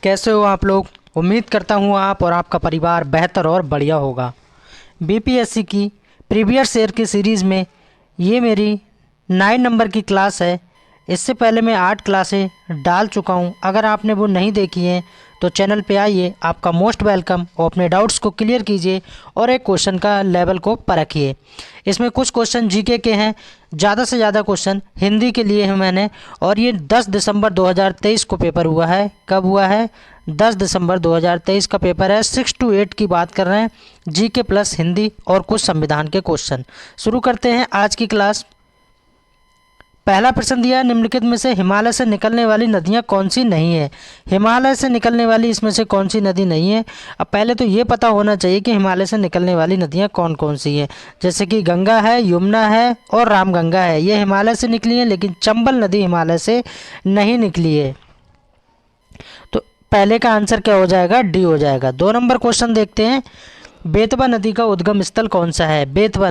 कैसे हो आप लोग। उम्मीद करता हूँ आप और आपका परिवार बेहतर और बढ़िया होगा। बीपीएससी की प्रीवियस ईयर की सीरीज़ में ये मेरी 9 नंबर की क्लास है। इससे पहले मैं 8 क्लासें डाल चुका हूँ। अगर आपने वो नहीं देखी हैं तो चैनल पे आइए, आपका मोस्ट वेलकम, और अपने डाउट्स को क्लियर कीजिए और एक क्वेश्चन का लेवल को परखिए। इसमें कुछ क्वेश्चन जीके के हैं, ज़्यादा से ज़्यादा क्वेश्चन हिंदी के लिए हैं मैंने। और ये 10 दिसंबर 2023 को पेपर हुआ है। कब हुआ है? 10 दिसंबर 2023 का पेपर है। 6 to 8 की बात कर रहे हैं, जीके प्लस हिंदी और कुछ संविधान के क्वेश्चन। शुरू करते हैं आज की क्लास। पहला प्रश्न दिया है, निम्नलिखित में से हिमालय से निकलने वाली नदियां कौन सी नहीं है। हिमालय से निकलने वाली इसमें से कौन सी नदी नहीं है। अब पहले तो ये पता होना चाहिए कि हिमालय से निकलने वाली नदियां कौन कौन सी हैं। जैसे कि गंगा है, यमुना है और रामगंगा है, ये हिमालय से निकली है। लेकिन चंबल नदी हिमालय से नहीं निकली है। तो पहले का आंसर क्या हो जाएगा? डी हो जाएगा। 2 नंबर क्वेश्चन देखते हैं, बेतवा नदी का उद्गम स्थल कौन सा है। बेतवा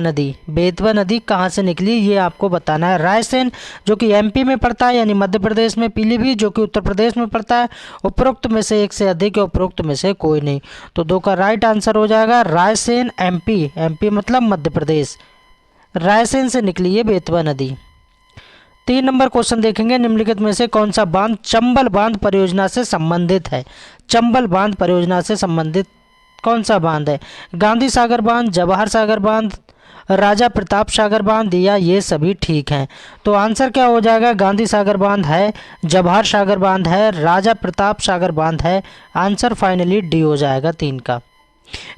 नदी कहाँ से निकली ये आपको बताना है। रायसेन जो कि एमपी में पड़ता है, यानी मध्य प्रदेश में। पीलीभीत जो कि उत्तर प्रदेश में पड़ता है। उपरोक्त में से एक से अधिक है, उपरोक्त में से कोई नहीं। तो 2 का राइट आंसर हो जाएगा रायसेन, एमपी। एमपी मतलब मध्य प्रदेश। रायसेन से निकली है बेतवा नदी। 3 नंबर क्वेश्चन देखेंगे, निम्नलिखित में से कौन सा बांध चंबल बांध परियोजना से संबंधित है। चंबल बांध परियोजना से संबंधित कौन सा बांध है? गांधी सागर बांध, जवाहर सागर बांध, राजा प्रताप सागर बांध, या ये सभी ठीक हैं। तो आंसर क्या हो जाएगा? गांधी सागर बांध है, जवाहर सागर बांध है, राजा प्रताप सागर बांध है। आंसर फाइनली डी हो जाएगा 3 का।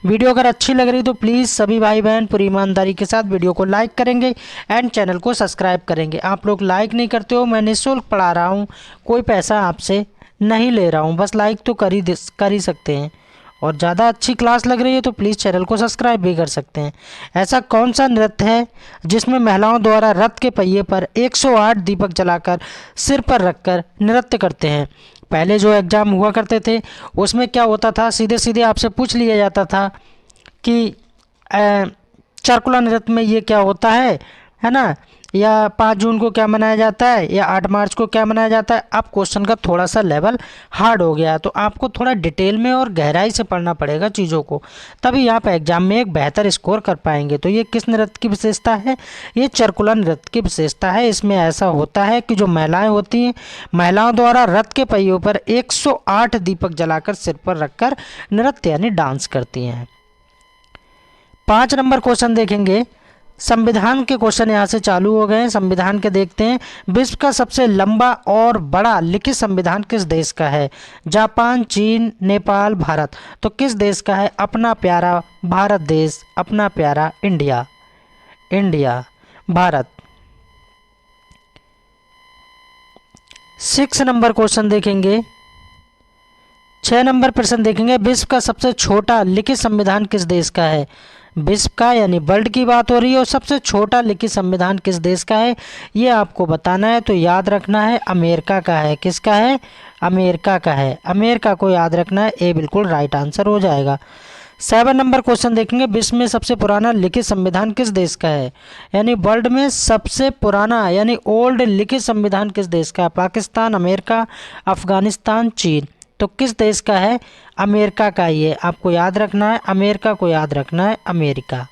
वीडियो अगर अच्छी लग रही तो प्लीज़ सभी भाई बहन पूरी ईमानदारी के साथ वीडियो को लाइक करेंगे एंड चैनल को सब्सक्राइब करेंगे। आप लोग लाइक नहीं करते हो, मैं निःशुल्क पढ़ा रहा हूँ, कोई पैसा आपसे नहीं ले रहा हूँ, बस लाइक तो कर ही सकते हैं। और ज़्यादा अच्छी क्लास लग रही है तो प्लीज़ चैनल को सब्सक्राइब भी कर सकते हैं। ऐसा कौन सा नृत्य है जिसमें महिलाओं द्वारा रथ के पहिए पर 108 दीपक जलाकर सिर पर रखकर नृत्य करते हैं? पहले जो एग्ज़ाम हुआ करते थे उसमें क्या होता था, सीधे सीधे आपसे पूछ लिया जाता था कि चारकुला नृत्य में ये क्या होता है ना, या 5 जून को क्या मनाया जाता है, या 8 मार्च को क्या मनाया जाता है। अब क्वेश्चन का थोड़ा सा लेवल हार्ड हो गया है, तो आपको थोड़ा डिटेल में और गहराई से पढ़ना पड़ेगा चीज़ों को, तभी यहाँ पर एग्जाम में एक बेहतर स्कोर कर पाएंगे। तो ये किस नृत्य की विशेषता है? ये चारकुला नृत्य की विशेषता है। इसमें ऐसा होता है कि जो महिलाएं होती हैं, महिलाओं द्वारा रथ के पहियों पर 108 दीपक जलाकर सिर पर रखकर नृत्य यानी डांस करती हैं। 5 नंबर क्वेश्चन देखेंगे, संविधान के क्वेश्चन यहाँ से चालू हो गए हैं। संविधान के देखते हैं, विश्व का सबसे लंबा और बड़ा लिखित संविधान किस देश का है? जापान, चीन, नेपाल, भारत। तो किस देश का है? अपना प्यारा भारत देश, अपना प्यारा India. India, Bharat. 6 number question देखेंगे, 6 नंबर प्रश्न देखेंगे, विश्व का सबसे छोटा लिखित संविधान किस देश का है? विश्व का यानी वर्ल्ड की बात हो रही है, और सबसे छोटा लिखित संविधान किस देश का है ये आपको बताना है। तो याद रखना है अमेरिका का है। किसका है? अमेरिका का है। अमेरिका को याद रखना है, ए बिल्कुल राइट आंसर हो जाएगा। 7 नंबर क्वेश्चन देखेंगे, विश्व में सबसे पुराना लिखित संविधान किस देश का है? यानी वर्ल्ड में सबसे पुराना यानी ओल्ड लिखित संविधान किस देश का है? पाकिस्तान, अमेरिका, अफगानिस्तान, चीन। तो किस देश का है? अमेरिका का ही है। आपको याद रखना है, अमेरिका को याद रखना है, अमेरिका।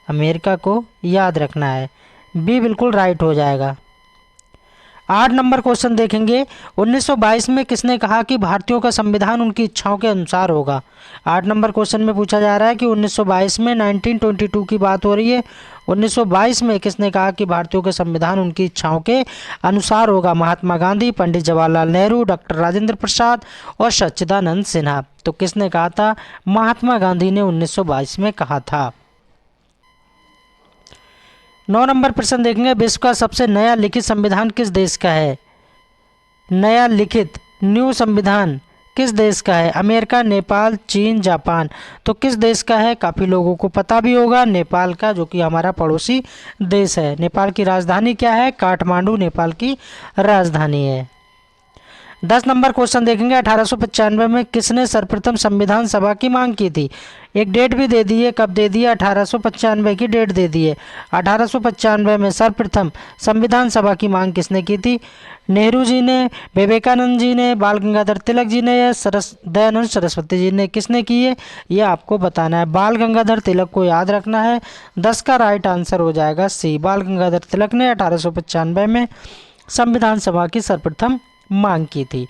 अमेरिका को याद रखना है, बी बिल्कुल राइट हो जाएगा। 8 नंबर क्वेश्चन देखेंगे, 1922 में किसने कहा कि भारतीयों का संविधान उनकी इच्छाओं के अनुसार होगा? 8 नंबर क्वेश्चन में पूछा जा रहा है कि 1922 में, 1922 की बात हो रही है, 1922 में किसने कहा कि भारतीयों के संविधान उनकी इच्छाओं के अनुसार होगा? महात्मा गांधी, पंडित जवाहरलाल नेहरू, डॉक्टर राजेंद्र प्रसाद और सच्चिदानंद सिन्हा। तो किसने कहा था? महात्मा गांधी ने 1922 में कहा था। 9 नंबर प्रश्न देखेंगे, विश्व का सबसे नया लिखित संविधान किस देश का है? नया लिखित न्यू संविधान किस देश का है? अमेरिका, नेपाल, चीन, जापान। तो किस देश का है? काफ़ी लोगों को पता भी होगा, नेपाल का, जो कि हमारा पड़ोसी देश है। नेपाल की राजधानी क्या है? काठमांडू नेपाल की राजधानी है। 10 नंबर क्वेश्चन देखेंगे, 1895 में किसने सर्वप्रथम संविधान सभा की मांग की थी? एक डेट भी दे दी है, कब दे दी है? 1895 की डेट दे दी है। 1895 में सर्वप्रथम संविधान सभा की मांग किसने की थी? नेहरू जी ने, विवेकानंद जी ने, बाल गंगाधर तिलक जी ने या दयानंद सरस्वती जी ने? किसने की है ये आपको बताना है। बाल गंगाधर तिलक को याद रखना है। 10 का राइट आंसर हो जाएगा सी, बाल गंगाधर तिलक ने 1895 में संविधान सभा की सर्वप्रथम मांग की थी।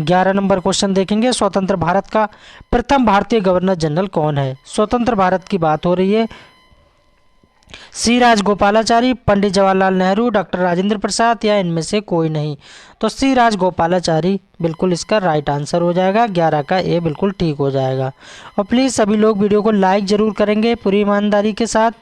11 नंबर क्वेश्चन देखेंगे, स्वतंत्र भारत का प्रथम भारतीय गवर्नर जनरल कौन है? स्वतंत्र भारत की बात हो रही है। सी राजगोपालाचारी, पंडित जवाहरलाल नेहरू, डॉक्टर राजेंद्र प्रसाद या इनमें से कोई नहीं? तो सी राजगोपालाचारी बिल्कुल इसका राइट आंसर हो जाएगा। 11 का ए बिल्कुल ठीक हो जाएगा। और प्लीज़ सभी लोग वीडियो को लाइक जरूर करेंगे पूरी ईमानदारी के साथ।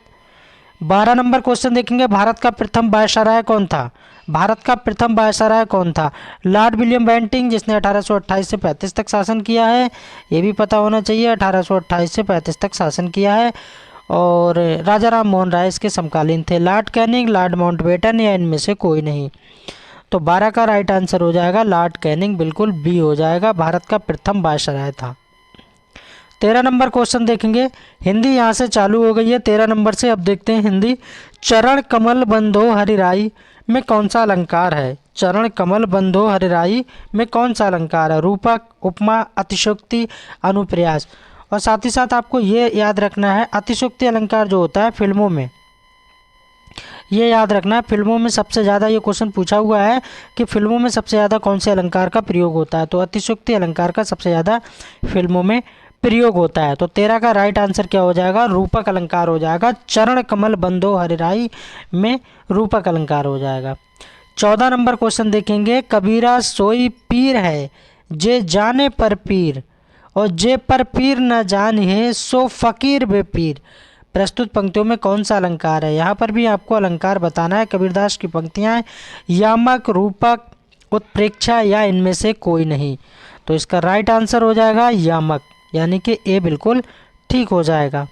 12 नंबर क्वेश्चन देखेंगे, भारत का प्रथम वायसराय कौन था? भारत का प्रथम वायसराय कौन था? लॉर्ड विलियम बेंटिंग, जिसने 1828 से 35 तक शासन किया है, ये भी पता होना चाहिए, 1828 से 35 तक शासन किया है। और राजा राम मोहन राय इसके समकालीन थे। लॉर्ड कैनिंग, लॉर्ड माउंटबेटन या इनमें से कोई नहीं? तो 12 का राइट आंसर हो जाएगा लॉर्ड कैनिंग, बिल्कुल बी हो जाएगा, भारत का प्रथम वायसराय था। 13 नंबर क्वेश्चन देखेंगे, हिंदी यहाँ से चालू हो गई है 13 नंबर से। अब देखते हैं हिंदी। चरण कमल बंधो हरिराई में कौन सा अलंकार है? चरण कमल बंधो हरिराई में कौन सा अलंकार है? रूपक, उपमा, अतिशयोक्ति, अनुप्रास। और साथ ही साथ आपको ये याद रखना है, अतिशयोक्ति अलंकार जो होता है फिल्मों में, ये याद रखना है, फिल्मों में सबसे ज़्यादा ये क्वेश्चन पूछा हुआ है कि फिल्मों में सबसे ज़्यादा कौन से अलंकार का प्रयोग होता है? तो अतिशयोक्ति अलंकार का सबसे ज़्यादा फिल्मों में प्रयोग होता है। तो 13 का राइट आंसर क्या हो जाएगा? रूपक अलंकार हो जाएगा। चरण कमल बंधो हरिराई में रूपक अलंकार हो जाएगा। 14 नंबर क्वेश्चन देखेंगे, कबीरा सोई पीर है जे जाने पर पीर, और जे पर पीर न जाने सो फकीर बे पीर। प्रस्तुत पंक्तियों में कौन सा अलंकार है? यहाँ पर भी आपको अलंकार बताना है। कबीरदास की पंक्तियाँ हैं, यामक, रूपक, उत्प्रेक्षा या इनमें से कोई नहीं? तो इसका राइट आंसर हो जाएगा यामक, यानी कि ए बिल्कुल ठीक हो जाएगा।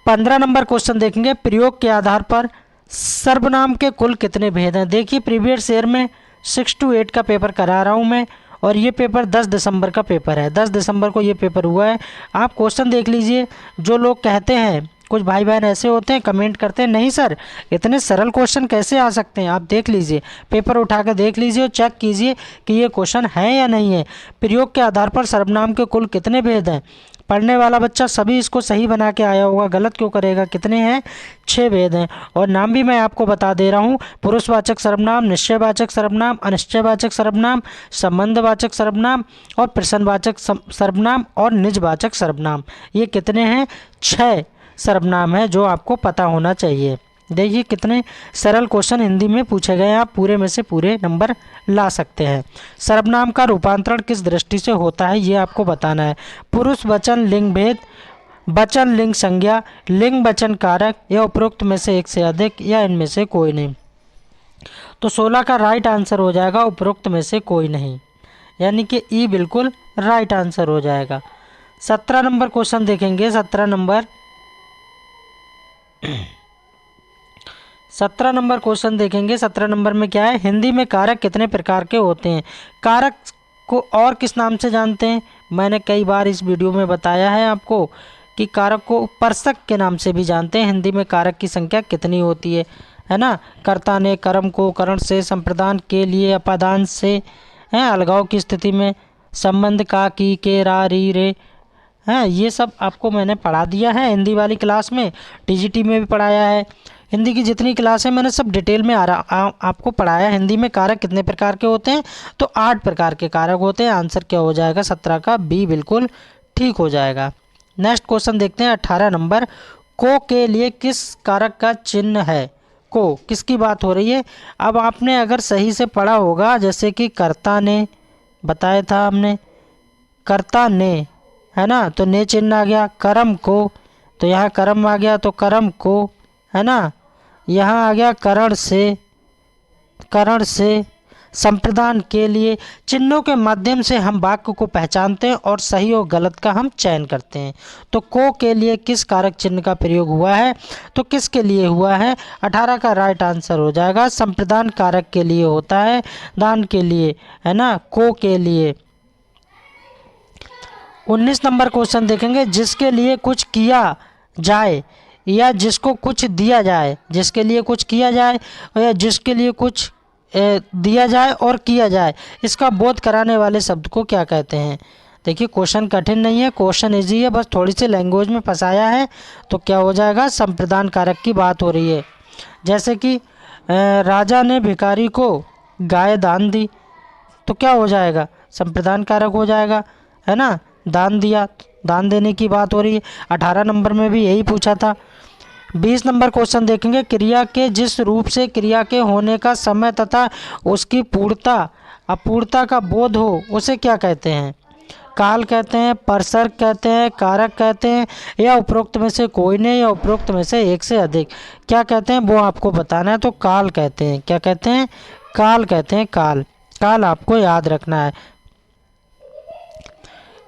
15 नंबर क्वेश्चन देखेंगे, प्रयोग के आधार पर सर्वनाम के कुल कितने भेद हैं? देखिए प्रीवियस ईयर में 6 to 8 का पेपर करा रहा हूँ मैं, और ये पेपर 10 दिसंबर का पेपर है। 10 दिसंबर को ये पेपर हुआ है। आप क्वेश्चन देख लीजिए। जो लोग कहते हैं, कुछ भाई बहन ऐसे होते हैं कमेंट करते हैं, नहीं सर इतने सरल क्वेश्चन कैसे आ सकते हैं, आप देख लीजिए, पेपर उठा कर देख लीजिए और चेक कीजिए कि ये क्वेश्चन है या नहीं है। प्रयोग के आधार पर सर्वनाम के कुल कितने भेद हैं? पढ़ने वाला बच्चा सभी इसको सही बना के आया होगा, गलत क्यों करेगा? कितने हैं? 6 भेद हैं। और नाम भी मैं आपको बता दे रहा हूँ, पुरुषवाचक सर्वनाम, निश्चयवाचक सर्वनाम, अनिश्चयवाचक सर्वनाम, संबंधवाचक सर्वनाम और प्रश्नवाचक सर्वनाम और निजवाचक सर्वनाम। ये कितने हैं? 6 सर्वनाम है जो आपको पता होना चाहिए। देखिए कितने सरल क्वेश्चन हिंदी में पूछे गए हैं, आप पूरे में से पूरे नंबर ला सकते हैं। सर्वनाम का रूपांतरण किस दृष्टि से होता है ये आपको बताना है। पुरुष वचन लिंग भेद, वचन लिंग संज्ञा, लिंग वचन कारक या उपरोक्त में से एक से अधिक या इनमें से कोई नहीं? तो 16 का राइट आंसर हो जाएगा उपरोक्त में से कोई नहीं, यानी कि ई बिल्कुल राइट आंसर हो जाएगा। 17 नंबर क्वेश्चन देखेंगे। 17 नंबर क्वेश्चन देखेंगे। 17 नंबर में क्या है? हिंदी में कारक कितने प्रकार के होते हैं? कारक को और किस नाम से जानते हैं? मैंने कई बार इस वीडियो में बताया है आपको कि कारक को उपस्पर्शक के नाम से भी जानते हैं। हिंदी में कारक की संख्या कितनी होती है ना? कर्ता ने, कर्म को, करण से, संप्रदान के लिए, अपादान से, हैं अलगाव की स्थिति में, संबंध का, की, के, रा, री, रे, हैं ये सब आपको मैंने पढ़ा दिया है हिंदी वाली क्लास में, टीजीटी में भी पढ़ाया है। हिंदी की जितनी क्लास है मैंने सब डिटेल में आपको पढ़ाया। हिंदी में कारक कितने प्रकार के होते हैं? तो 8 प्रकार के कारक होते हैं। आंसर क्या हो जाएगा? 17 का बी बिल्कुल ठीक हो जाएगा। नेक्स्ट क्वेश्चन देखते हैं। 18 नंबर, को के लिए किस कारक का चिन्ह है? को किसकी बात हो रही है? अब आपने अगर सही से पढ़ा होगा, जैसे कि कर्ता ने बताया था हमने, कर्ता ने, है ना, तो ने चिन्ह आ गया। कर्म को, तो यहाँ कर्म आ गया, तो कर्म को, है ना। यहाँ आ गया करण से, संप्रदान के लिए चिन्हों के माध्यम से हम वाक्य को पहचानते हैं और सही और गलत का हम चयन करते हैं। तो को के लिए किस कारक चिन्ह का प्रयोग हुआ है, तो किसके लिए हुआ है, 18 का राइट आंसर हो जाएगा संप्रदान कारक के लिए होता है, दान के लिए, है ना, को के लिए। 19 नंबर क्वेश्चन देखेंगे, जिसके लिए कुछ किया जाए या जिसको कुछ दिया जाए, जिसके लिए कुछ किया जाए या जिसके लिए कुछ दिया जाए और किया जाए, इसका बोध कराने वाले शब्द को क्या कहते हैं। देखिए क्वेश्चन कठिन नहीं है, क्वेश्चन इजी है, बस थोड़ी सी लैंग्वेज में फंसाया है। तो क्या हो जाएगा, संप्रदान कारक की बात हो रही है। जैसे कि राजा ने भिखारी को गाय दान दी, तो क्या हो जाएगा, संप्रदान कारक हो जाएगा, है ना, दान दिया, दान देने की बात हो रही है। 18 नंबर में भी यही पूछा था। 20 नंबर क्वेश्चन देखेंगे, क्रिया के जिस रूप से क्रिया के होने का समय तथा उसकी पूर्णता अपूर्णता का बोध हो उसे क्या कहते हैं। काल कहते हैं, परसर्ग कहते हैं, कारक कहते हैं, या उपरोक्त में से कोई नहीं, या उपरोक्त में से एक से अधिक। क्या कहते हैं वो आपको बताना है। तो काल कहते हैं। क्या कहते हैं, काल कहते हैं। काल, काल आपको याद रखना है।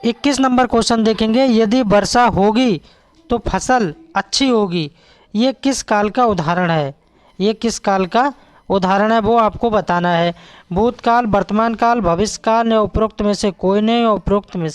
21 नंबर क्वेश्चन देखेंगे, यदि वर्षा होगी तो फसल अच्छी होगी, ये किस काल का उदाहरण है। ये किस काल का उदाहरण है वो आपको बताना है। भूतकाल, वर्तमान काल, भविष्य काल, या उपरोक्त में से कोई नहीं, या उपरोक्त में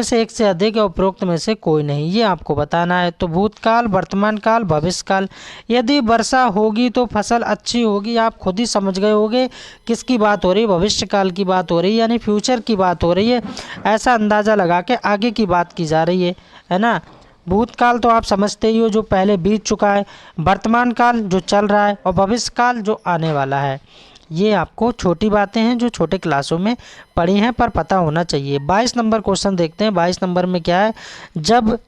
से एक से अधिक, या उपरोक्त में से कोई नहीं, ये आपको बताना है। तो भूतकाल, वर्तमान काल, भविष्य काल। यदि वर्षा होगी तो फसल अच्छी होगी, आप खुद ही समझ गए होंगे किसकी बात हो रही है, भविष्य काल की बात हो रही है, यानी फ्यूचर की बात हो रही है। ऐसा अंदाज़ा लगा के आगे की बात की जा रही है ना। भूतकाल तो आप समझते ही हो, जो पहले बीत चुका है, वर्तमान काल जो चल रहा है, और भविष्य काल जो आने वाला है। ये आपको छोटी बातें हैं जो छोटे क्लासों में पढ़ी हैं पर पता होना चाहिए। 22 नंबर क्वेश्चन देखते हैं। 22 नंबर में क्या है, जब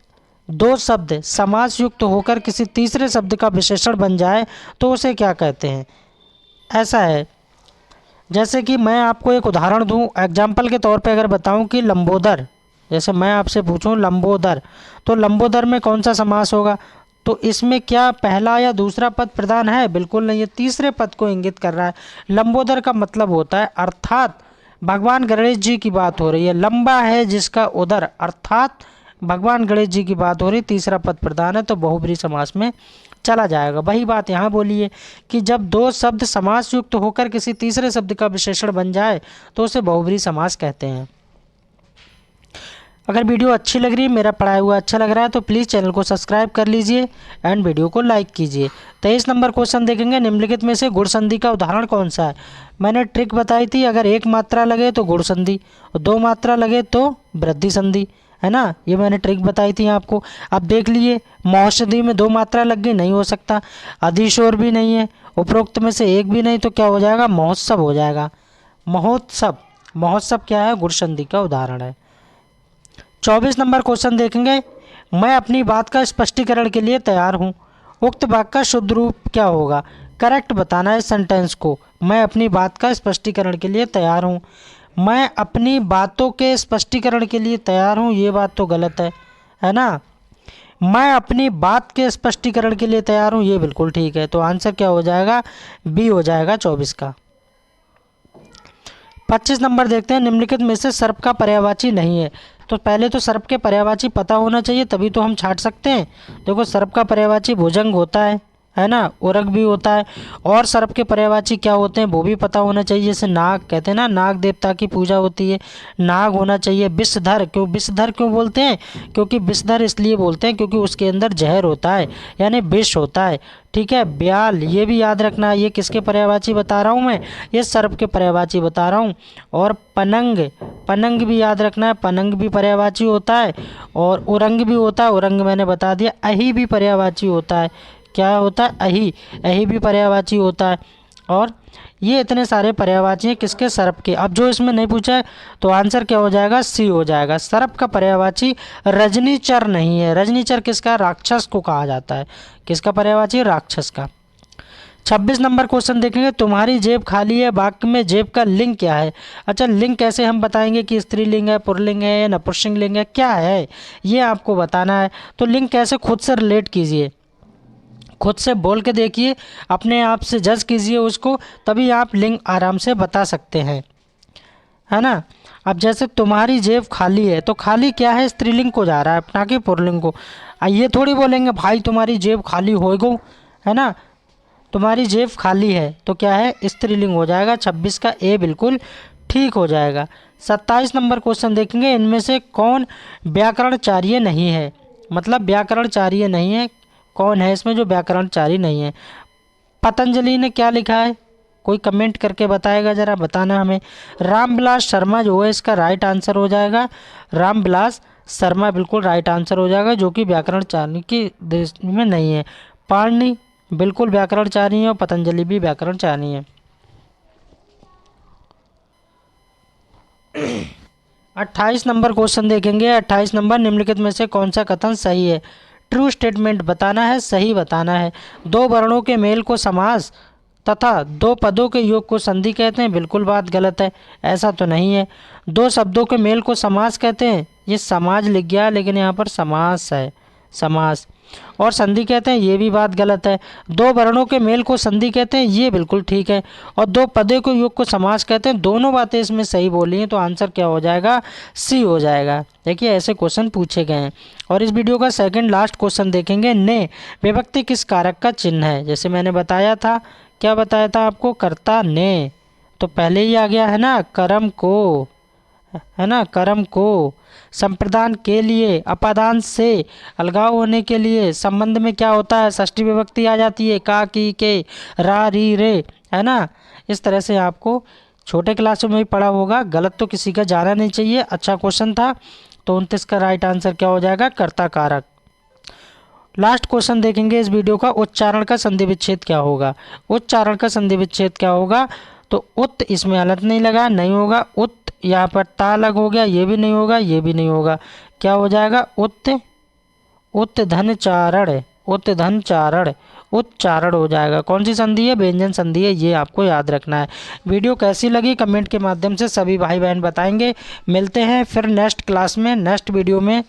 दो शब्द समास युक्त होकर किसी तीसरे शब्द का विशेषण बन जाए तो उसे क्या कहते हैं। ऐसा है, जैसे कि मैं आपको एक उदाहरण दूं, एग्जाम्पल के तौर पे अगर बताऊं कि लंबोदर, जैसे मैं आपसे पूछूं लंबोदर, तो लंबोदर में कौन सा समास होगा। तो इसमें क्या पहला या दूसरा पद प्रधान है, बिल्कुल नहीं है, तीसरे पद को इंगित कर रहा है। लंबोदर का मतलब होता है, अर्थात भगवान गणेश जी की बात हो रही है, लंबा है जिसका उदर, अर्थात भगवान गणेश जी की बात हो रही है, तीसरा पद प्रधान है, तो बहुब्रीहि समास में चला जाएगा। वही बात यहाँ बोलिए कि जब दो शब्द समास युक्त होकर किसी तीसरे शब्द का विशेषण बन जाए तो उसे बहुब्रीहि समास कहते हैं। अगर वीडियो अच्छी लग रही है, मेरा पढ़ाया हुआ अच्छा लग रहा है, तो प्लीज़ चैनल को सब्सक्राइब कर लीजिए एंड वीडियो को लाइक कीजिए। 23 नंबर क्वेश्चन देखेंगे, निम्नलिखित में से गुण संधि का उदाहरण कौन सा है। मैंने ट्रिक बताई थी, अगर एक मात्रा लगे तो गुण संधि, और दो मात्रा लगे तो वृद्धि संधि, है ना। ये मैंने ट्रिक बताई थी आपको। अब देख लिए, महोषधि में दो मात्रा लग गई, नहीं हो सकता। अधिशोर भी नहीं है, उपरोक्त में से एक भी नहीं, तो क्या हो जाएगा, महोत्सव हो जाएगा। महोत्सव, महोत्सव क्या है, गुण संधि का उदाहरण है। 24 नंबर क्वेश्चन देखेंगे, मैं अपनी बात का स्पष्टीकरण के लिए तैयार हूँ, उक्त वाक्य का शुद्ध रूप क्या होगा। करेक्ट बताना है सेंटेंस को। मैं अपनी बात का स्पष्टीकरण के लिए तैयार हूँ, मैं अपनी बातों के स्पष्टीकरण के लिए तैयार हूँ, ये बात तो गलत है ना। मैं अपनी बात के स्पष्टीकरण के लिए तैयार हूँ, ये बिल्कुल ठीक है। तो आंसर क्या हो जाएगा, बी हो जाएगा 24 का। 25 नंबर देखते हैं, निम्नलिखित में से सर्प का पर्यायवाची नहीं है। तो पहले तो सर्प के पर्यायवाची पता होना चाहिए, तभी तो हम छांट सकते हैं। देखो सर्प का पर्यायवाची भुजंग होता है ना, उरग भी होता है, और सर्प के पर्यायवाची क्या होते हैं वो भी पता होना चाहिए। जैसे नाग, कहते हैं ना नाग देवता की पूजा होती है, नाग होना चाहिए। विषधर, विषधर क्यों बोलते हैं, क्योंकि विषधर इसलिए बोलते हैं क्योंकि उसके अंदर जहर होता है, यानी विष होता है, ठीक है। ब्याल, ये भी याद रखना है, ये किसके पर्यायवाची बता रहा हूँ मैं, ये सर्प के पर्यायवाची बता रहा हूँ। और पनंग, पनंग भी याद रखना है, पनंग भी पर्यायवाची होता है। और उरंग भी होता है, उरंग मैंने बता दिया। अहि भी पर्यायवाची होता है, क्या होता है, अहि, अहि भी पर्यायवाची होता है। और ये इतने सारे पर्यायवाची हैं किसके, सर्प के। अब जो इसमें नहीं पूछा है तो आंसर क्या हो जाएगा, सी हो जाएगा। सर्प का पर्यायवाची रजनीचर नहीं है। रजनीचर किसका, राक्षस को कहा जाता है। किसका पर्यायवाची, राक्षस का। 26 नंबर क्वेश्चन देखेंगे, तुम्हारी जेब खाली है, वाक्य में जेब का लिंग क्या है। अच्छा, लिंग कैसे हम बताएंगे कि स्त्रीलिंग है, पुल्लिंग है, नपुंसकलिंग है, क्या है, ये आपको बताना है। तो लिंग कैसे, खुद से रिलेट कीजिए, खुद से बोल के देखिए, अपने आप से जज कीजिए उसको, तभी आप लिंग आराम से बता सकते हैं, है ना। अब जैसे तुम्हारी जेब खाली है, तो खाली क्या है, स्त्रीलिंग को जा रहा है, ना कि पुल्लिंग को। ये थोड़ी बोलेंगे भाई तुम्हारी जेब खाली हो गो, है ना। तुम्हारी जेब खाली है तो क्या है, स्त्रीलिंग हो जाएगा। 26 का ए बिल्कुल ठीक हो जाएगा। 27 नंबर क्वेश्चन देखेंगे, इनमें से कौन व्याकरणचार्य नहीं है, मतलब व्याकरणचार्य नहीं है, कौन है इसमें जो व्याकरणचारी नहीं है। पतंजलि ने क्या लिखा है, कोई कमेंट करके बताएगा, ज़रा बताना हमें। रामविलास शर्मा जो है इसका राइट आंसर हो जाएगा। रामविलास शर्मा बिल्कुल राइट आंसर हो जाएगा, जो कि व्याकरणचारी की दृष्टि में नहीं है। पाणिनि बिल्कुल व्याकरणचारी है और पतंजलि भी व्याकरणचारी है। 28 नंबर क्वेश्चन देखेंगे। 28 नंबर, निम्नलिखित में से कौन सा कथन सही है। ट्रू स्टेटमेंट बताना है, सही बताना है। दो वर्णों के मेल को समास तथा दो पदों के योग को संधि कहते हैं, बिल्कुल बात गलत है, ऐसा तो नहीं है। दो शब्दों के मेल को समास कहते हैं, ये समाज लिख गया, लेकिन यहाँ पर समास है, समास। और संधि कहते हैं, ये भी बात गलत है। दो वर्णों के मेल को संधि कहते हैं, ये बिल्कुल ठीक है। और दो पदों के योग को समास कहते हैं, दोनों बातें इसमें सही बोली हैं, तो आंसर क्या हो जाएगा, सी हो जाएगा। देखिए ऐसे क्वेश्चन पूछे गए हैं। और इस वीडियो का सेकंड लास्ट क्वेश्चन देखेंगे। ने विभक्ति किस कारक का चिन्ह है। जैसे मैंने बताया था, क्या बताया था आपको, कर्ता ने, तो पहले ही आ गया है ना, कर्म को, है ना, कर्म को। संप्रदान के लिए, अपादान से, अलगाव होने के लिए, संबंध में क्या होता है, षष्ठी विभक्ति आ जाती है, का, की, के, रा, री, रे, है ना। इस तरह से आपको छोटे क्लासों में भी पढ़ा होगा, गलत तो किसी का जाना नहीं चाहिए। अच्छा क्वेश्चन था। तो 29 का राइट आंसर क्या हो जाएगा, कर्ता कारक। लास्ट क्वेश्चन देखेंगे इस वीडियो का। उच्चारण का संधि विच्छेद क्या होगा। उच्चारण का संधि विच्छेद क्या होगा, तो उत इसमें हलंत नहीं लगा, नहीं होगा। उत यहाँ पर ता अलग हो गया, ये भी नहीं होगा, ये भी नहीं होगा। क्या हो जाएगा, उत, उत्धनचारण, उत्धनचारण, उच्चारण हो जाएगा। कौन सी संधि है, व्यंजन संधि है, ये आपको याद रखना है। वीडियो कैसी लगी कमेंट के माध्यम से सभी भाई बहन बताएंगे। मिलते हैं फिर नेक्स्ट क्लास में, नेक्स्ट वीडियो में।